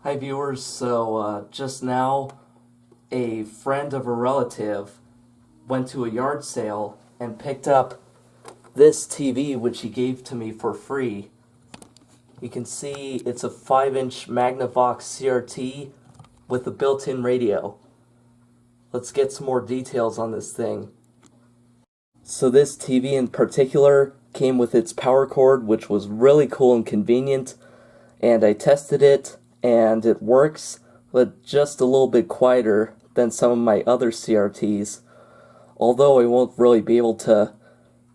Hi viewers, just now a friend of a relative went to a yard sale and picked up this TV which he gave to me for free. You can see it's a 5-inch Magnavox CRT with a built-in radio. Let's get some more details on this thing. So this TV in particular came with its power cord, which was really cool and convenient, and I tested it and it works, but just a little bit quieter than some of my other CRTs, although I won't really be able to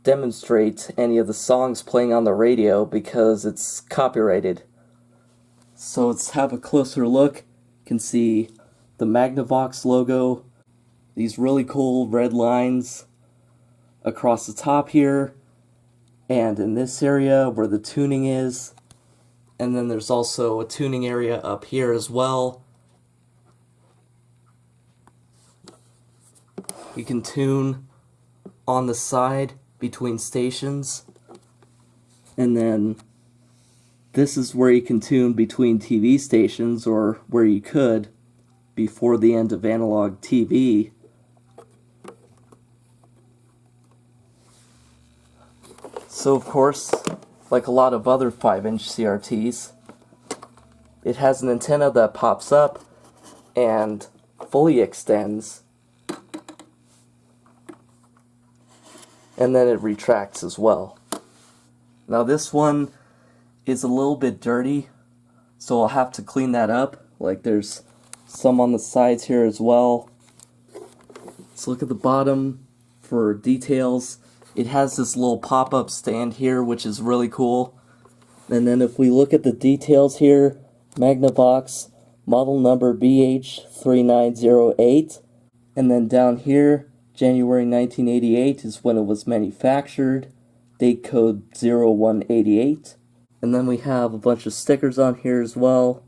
demonstrate any of the songs playing on the radio because it's copyrighted. So let's have a closer look. You can see the Magnavox logo, these really cool red lines across the top here, and in this area where the tuning is, and then there's also a tuning area up here as well. You can tune on the side between stations, and then this is where you can tune between TV stations, or where you could before the end of analog TV. So of course, like a lot of other 5-inch CRTs, it has an antenna that pops up and fully extends, and then it retracts as well. Now this one is a little bit dirty, so I'll have to clean that up. Like there's some on the sides here as well. Let's look at the bottom for details. It has this little pop-up stand here, which is really cool. And then if we look at the details here, Magnavox, model number BH3908. And then down here, January 1988 is when it was manufactured. Date code 0188. And then we have a bunch of stickers on here as well,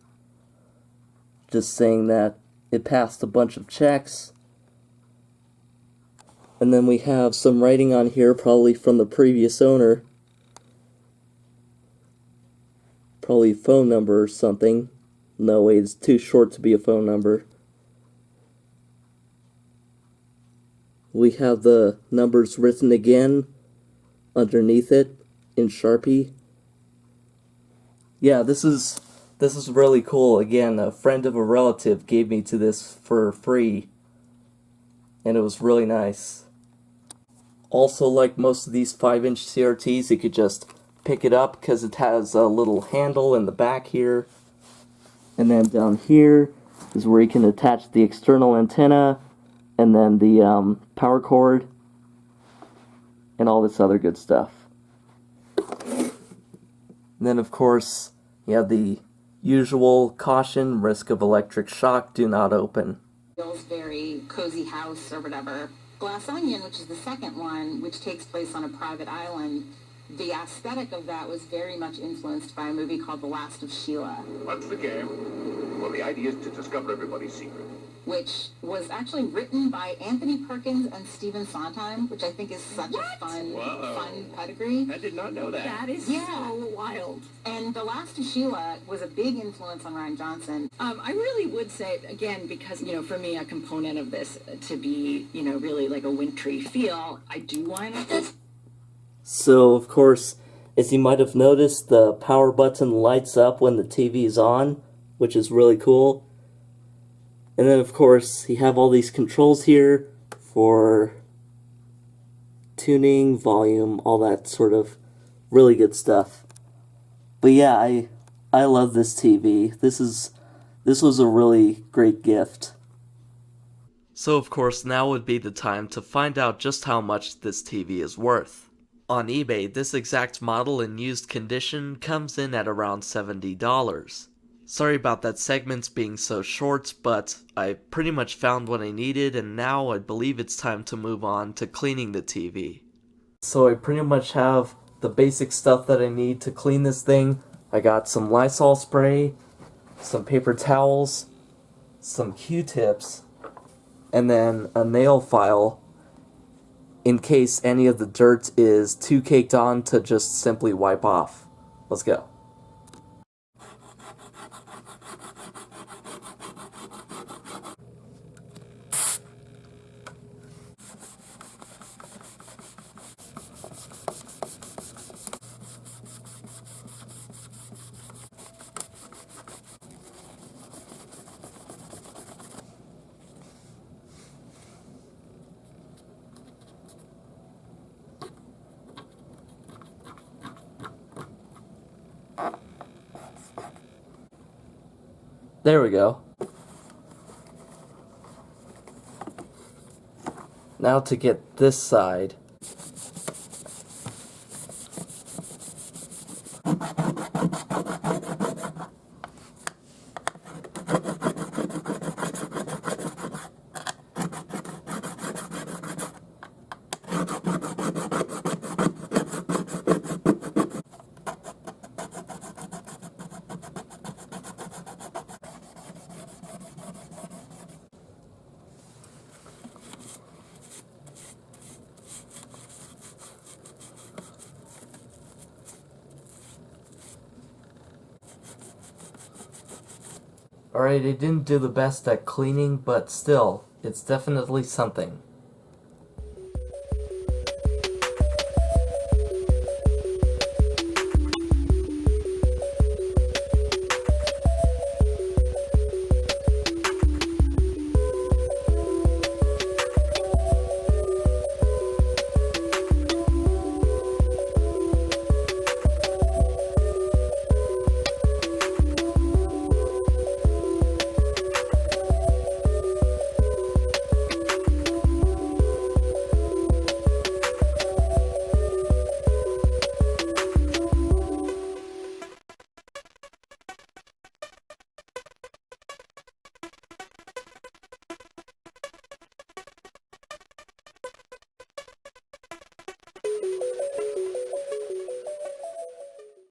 just saying that it passed a bunch of checks. And then we have some writing on here, probably from the previous owner. Probably a phone number or something. No, wait, it's too short to be a phone number. We have the numbers written again underneath it in Sharpie. Yeah, this is really cool. Again, a friend of a relative gave me to this for free, and it was really nice. Also, like most of these 5-inch CRTs, you could just pick it up because it has a little handle in the back here. And then down here is where you can attach the external antenna, and then the power cord, and all this other good stuff. And then, of course, you have the usual caution, risk of electric shock, do not open. Feels very cozy house or whatever. Glass Onion, which is the second one, which takes place on a private island, the aesthetic of that was very much influenced by a movie called The Last of Sheila. What's the game? Well, the idea is to discover everybody's secret. Which was actually written by Anthony Perkins and Stephen Sondheim, which I think is such a fun pedigree. I did not know that. That is so wild. And The Last of Sheila was a big influence on Rian Johnson. I really would say, again, because, for me, a component of this to be, really like a wintry feel, I do want this. So, of course, as you might have noticed, the power button lights up when the TV is on, which is really cool. And then, of course, you have all these controls here for tuning, volume, all that sort of really good stuff. But yeah, I love this TV. This was a really great gift. So, of course, now would be the time to find out just how much this TV is worth. On eBay, this exact model in used condition comes in at around $70. Sorry about that segments being so short, but I pretty much found what I needed, and now I believe it's time to move on to cleaning the TV. So I pretty much have the basic stuff that I need to clean this thing. I got some Lysol spray, some paper towels, some Q-tips, and then a nail file in case any of the dirt is too caked on to just simply wipe off. Let's go. There we go. Now to get this side. Alright, I didn't do the best at cleaning, but still, it's definitely something.